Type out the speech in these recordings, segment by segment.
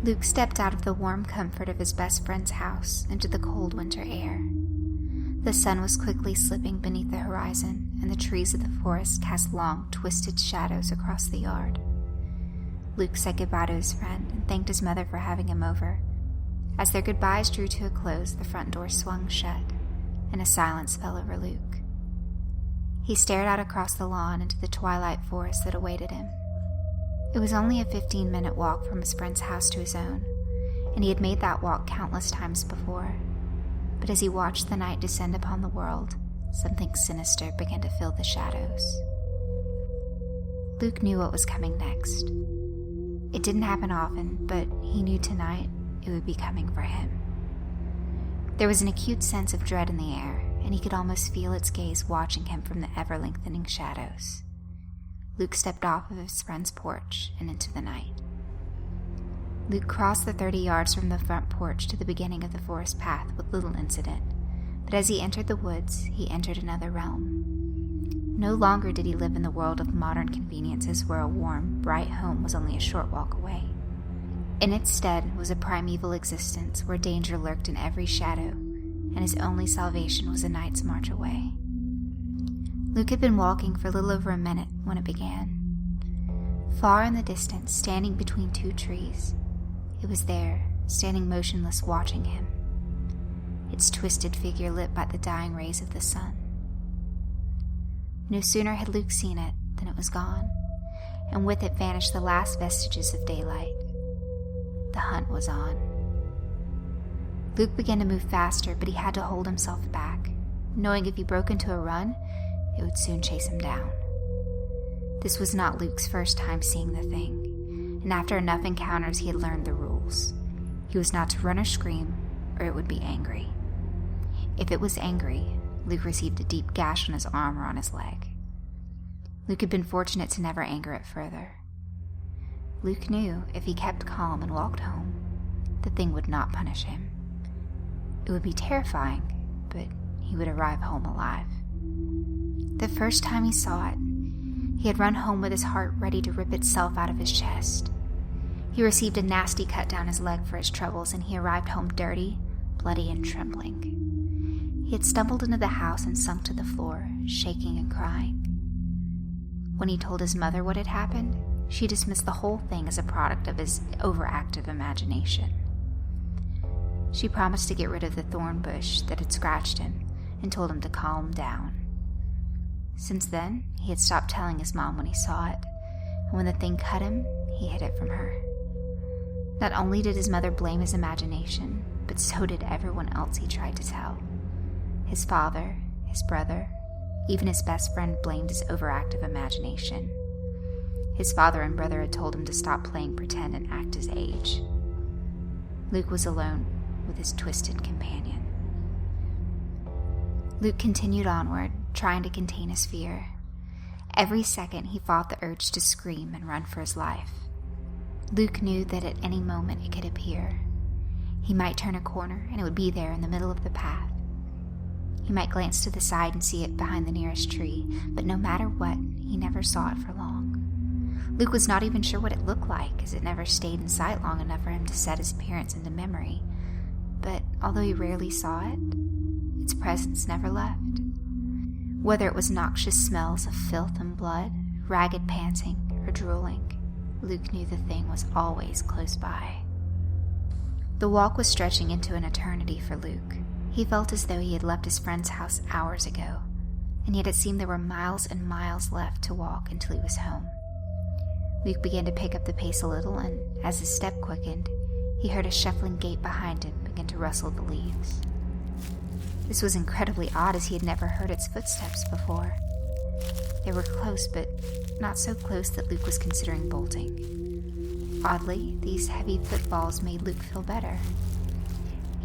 Luke stepped out of the warm comfort of his best friend's house into the cold winter air. The sun was quickly slipping beneath the horizon, and the trees of the forest cast long, twisted shadows across the yard. Luke said goodbye to his friend and thanked his mother for having him over. As their goodbyes drew to a close, the front door swung shut, and a silence fell over Luke. He stared out across the lawn into the twilight forest that awaited him. It was only a 15-minute walk from his friend's house to his own, and he had made that walk countless times before. But as he watched the night descend upon the world, something sinister began to fill the shadows. Luke knew what was coming next. It didn't happen often, but he knew tonight it would be coming for him. There was an acute sense of dread in the air, and he could almost feel its gaze watching him from the ever-lengthening shadows. Luke stepped off of his friend's porch and into the night. Luke crossed the 30 yards from the front porch to the beginning of the forest path with little incident, but as he entered the woods, he entered another realm. No longer did he live in the world of modern conveniences where a warm, bright home was only a short walk away. In its stead was a primeval existence where danger lurked in every shadow, and his only salvation was a night's march away. Luke had been walking for a little over a minute when it began. Far in the distance, standing between two trees, it was there, standing motionless, watching him, its twisted figure lit by the dying rays of the sun. No sooner had Luke seen it than it was gone, and with it vanished the last vestiges of daylight. The hunt was on. Luke began to move faster, but he had to hold himself back, knowing if he broke into a run, it would soon chase him down. This was not Luke's first time seeing the thing, and after enough encounters he had learned the rules. He was not to run or scream, or it would be angry. If it was angry, Luke received a deep gash on his arm or on his leg. Luke had been fortunate to never anger it further. Luke knew if he kept calm and walked home, the thing would not punish him. It would be terrifying, but he would arrive home alive. The first time he saw it, he had run home with his heart ready to rip itself out of his chest. He received a nasty cut down his leg for his troubles, and he arrived home dirty, bloody, and trembling. He had stumbled into the house and sunk to the floor, shaking and crying. When he told his mother what had happened, she dismissed the whole thing as a product of his overactive imagination. She promised to get rid of the thorn bush that had scratched him and told him to calm down. Since then, he had stopped telling his mom when he saw it, and when the thing cut him, he hid it from her. Not only did his mother blame his imagination, but so did everyone else he tried to tell. His father, his brother, even his best friend blamed his overactive imagination. His father and brother had told him to stop playing pretend and act his age. Luke was alone with his twisted companion. Luke continued onward, trying to contain his fear. Every second he fought the urge to scream and run for his life. Luke knew that at any moment it could appear. He might turn a corner and it would be there in the middle of the path. He might glance to the side and see it behind the nearest tree, but no matter what, he never saw it for long. Luke was not even sure what it looked like, as it never stayed in sight long enough for him to set his appearance into memory. But although he rarely saw it, its presence never left. Whether it was noxious smells of filth and blood, ragged panting, or drooling, Luke knew the thing was always close by. The walk was stretching into an eternity for Luke. He felt as though he had left his friend's house hours ago, and yet it seemed there were miles and miles left to walk until he was home. Luke began to pick up the pace a little, and as his step quickened, he heard a shuffling gait behind him begin to rustle the leaves. This was incredibly odd, as he had never heard its footsteps before. They were close, but not so close that Luke was considering bolting. Oddly, these heavy footfalls made Luke feel better.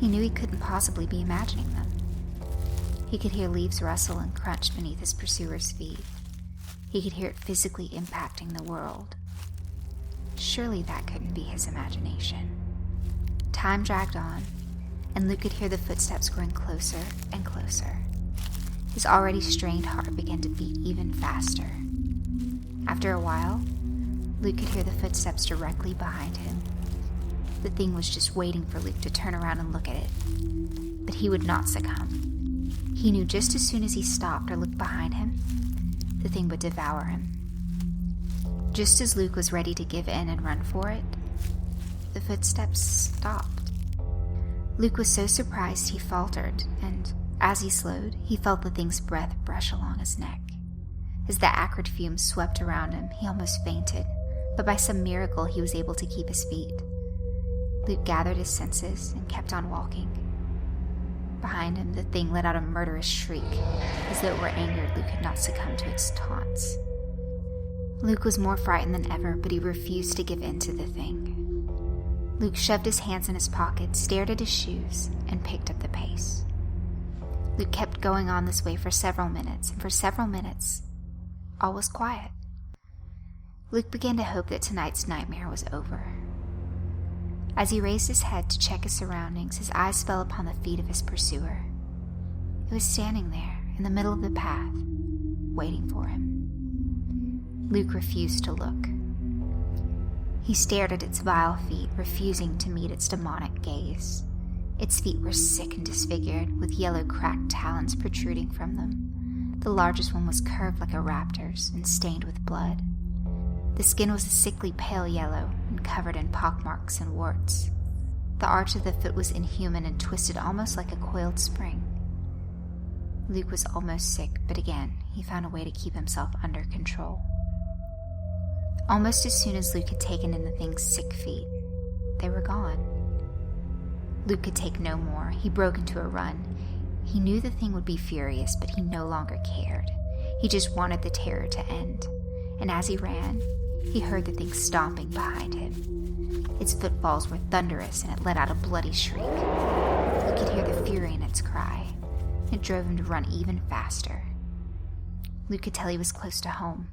He knew he couldn't possibly be imagining them. He could hear leaves rustle and crunch beneath his pursuer's feet. He could hear it physically impacting the world. Surely that couldn't be his imagination. Time dragged on, and Luke could hear the footsteps growing closer and closer. His already strained heart began to beat even faster. After a while, Luke could hear the footsteps directly behind him. The thing was just waiting for Luke to turn around and look at it. But he would not succumb. He knew just as soon as he stopped or looked behind him, the thing would devour him. Just as Luke was ready to give in and run for it, the footsteps stopped. Luke was so surprised he faltered, and as he slowed, he felt the thing's breath brush along his neck. As the acrid fumes swept around him, he almost fainted, but by some miracle he was able to keep his feet. Luke gathered his senses and kept on walking. Behind him, the thing let out a murderous shriek, as though it were angered Luke had not succumbed to its taunts. Luke was more frightened than ever, but he refused to give in to the thing. Luke shoved his hands in his pockets, stared at his shoes, and picked up the pace. Luke kept going on this way for several minutes, and for several minutes, all was quiet. Luke began to hope that tonight's nightmare was over. As he raised his head to check his surroundings, his eyes fell upon the feet of his pursuer. It was standing there, in the middle of the path, waiting for him. Luke refused to look. He stared at its vile feet, refusing to meet its demonic gaze. Its feet were sick and disfigured, with yellow cracked talons protruding from them. The largest one was curved like a raptor's and stained with blood. The skin was a sickly pale yellow and covered in pockmarks and warts. The arch of the foot was inhuman and twisted almost like a coiled spring. Luke was almost sick, but again, he found a way to keep himself under control. Almost as soon as Luke had taken in the thing's sick feet, they were gone. Luke could take no more. He broke into a run. He knew the thing would be furious, but he no longer cared. He just wanted the terror to end. And as he ran, he heard the thing stomping behind him. Its footfalls were thunderous, and it let out a bloody shriek. Luke could hear the fury in its cry. It drove him to run even faster. Luke could tell he was close to home.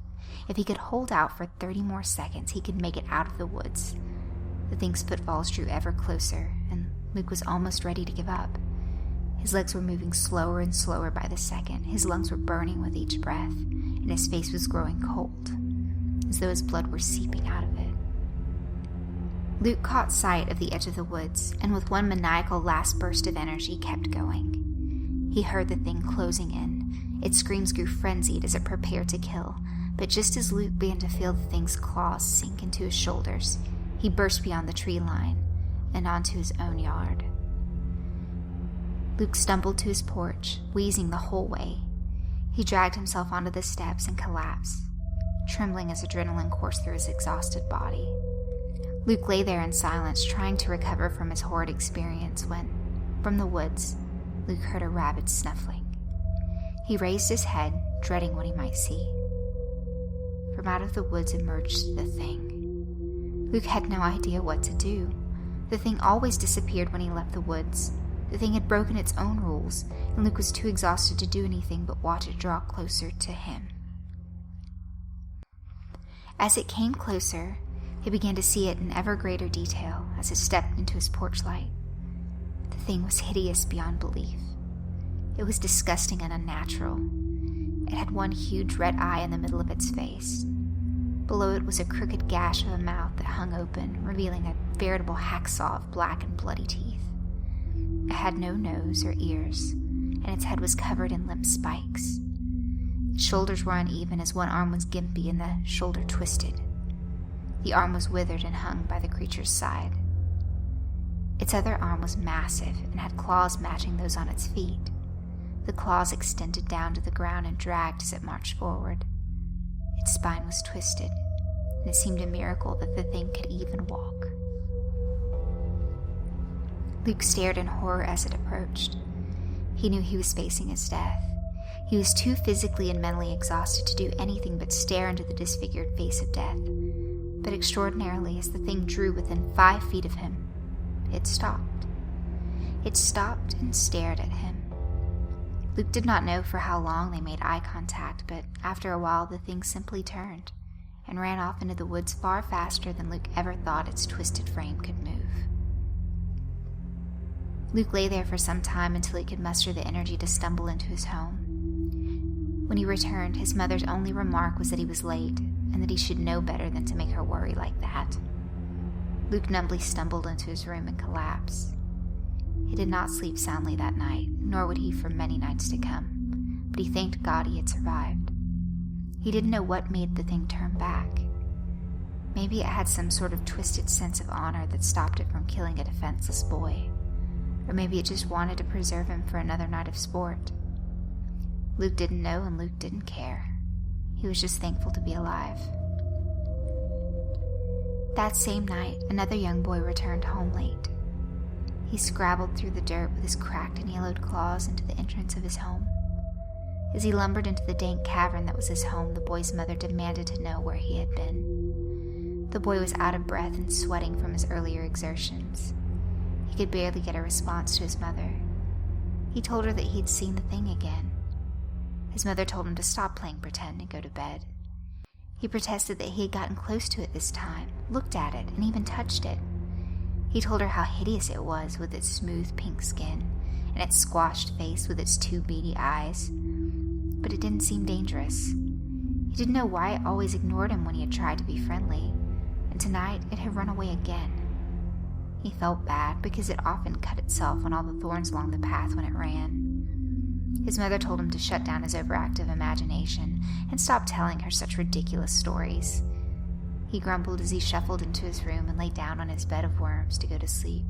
If he could hold out for 30 more seconds, he could make it out of the woods. The thing's footfalls drew ever closer, and Luke was almost ready to give up. His legs were moving slower and slower by the second. His lungs were burning with each breath, and his face was growing cold, as though his blood were seeping out of it. Luke caught sight of the edge of the woods, and with one maniacal last burst of energy kept going. He heard the thing closing in. Its screams grew frenzied as it prepared to kill, but just as Luke began to feel the thing's claws sink into his shoulders, he burst beyond the tree line and onto his own yard. Luke stumbled to his porch, wheezing the whole way. He dragged himself onto the steps and collapsed, trembling as adrenaline coursed through his exhausted body. Luke lay there in silence, trying to recover from his horrid experience when, from the woods, Luke heard a rabid snuffling. He raised his head, dreading what he might see. From out of the woods emerged the thing. Luke had no idea what to do. The thing always disappeared when he left the woods. The thing had broken its own rules, and Luke was too exhausted to do anything but watch it draw closer to him. As it came closer, he began to see it in ever greater detail as it stepped into his porch light. The thing was hideous beyond belief. It was disgusting and unnatural. It had one huge red eye in the middle of its face. Below it was a crooked gash of a mouth that hung open, revealing a veritable hacksaw of black and bloody teeth. It had no nose or ears, and its head was covered in limp spikes. Its shoulders were uneven as one arm was gimpy and the shoulder twisted. The arm was withered and hung by the creature's side. Its other arm was massive and had claws matching those on its feet. The claws extended down to the ground and dragged as it marched forward. Its spine was twisted, and it seemed a miracle that the thing could even walk. Luke stared in horror as it approached. He knew he was facing his death. He was too physically and mentally exhausted to do anything but stare into the disfigured face of death. But extraordinarily, as the thing drew within 5 feet of him, it stopped. It stopped and stared at him. Luke did not know for how long they made eye contact, but after a while the thing simply turned and ran off into the woods far faster than Luke ever thought its twisted frame could move. Luke lay there for some time until he could muster the energy to stumble into his home. When he returned, his mother's only remark was that he was late and that he should know better than to make her worry like that. Luke numbly stumbled into his room and collapsed. He did not sleep soundly that night, nor would he for many nights to come, but he thanked God he had survived. He didn't know what made the thing turn back. Maybe it had some sort of twisted sense of honor that stopped it from killing a defenseless boy, or maybe it just wanted to preserve him for another night of sport. Luke didn't know, and Luke didn't care. He was just thankful to be alive. That same night, another young boy returned home late. He scrabbled through the dirt with his cracked and yellowed claws into the entrance of his home. As he lumbered into the dank cavern that was his home, the boy's mother demanded to know where he had been. The boy was out of breath and sweating from his earlier exertions. He could barely get a response to his mother. He told her that he had seen the thing again. His mother told him to stop playing pretend and go to bed. He protested that he had gotten close to it this time, looked at it, and even touched it. He told her how hideous it was with its smooth pink skin and its squashed face with its two beady eyes. But it didn't seem dangerous. He didn't know why it always ignored him when he had tried to be friendly, and tonight it had run away again. He felt bad because it often cut itself on all the thorns along the path when it ran. His mother told him to shut down his overactive imagination and stop telling her such ridiculous stories. He grumbled as he shuffled into his room and lay down on his bed of worms to go to sleep.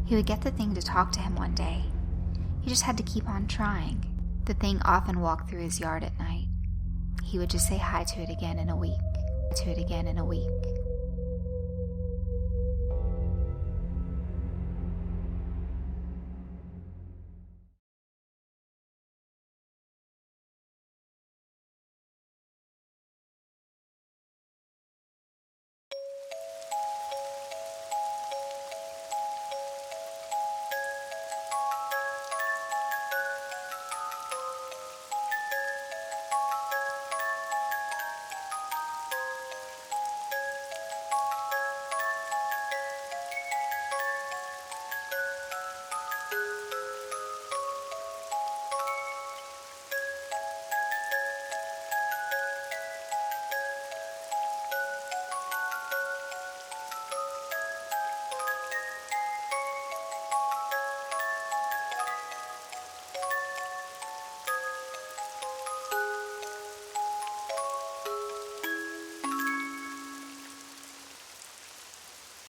He would get the thing to talk to him one day. He just had to keep on trying. The thing often walked through his yard at night. He would just say hi to it again in a week.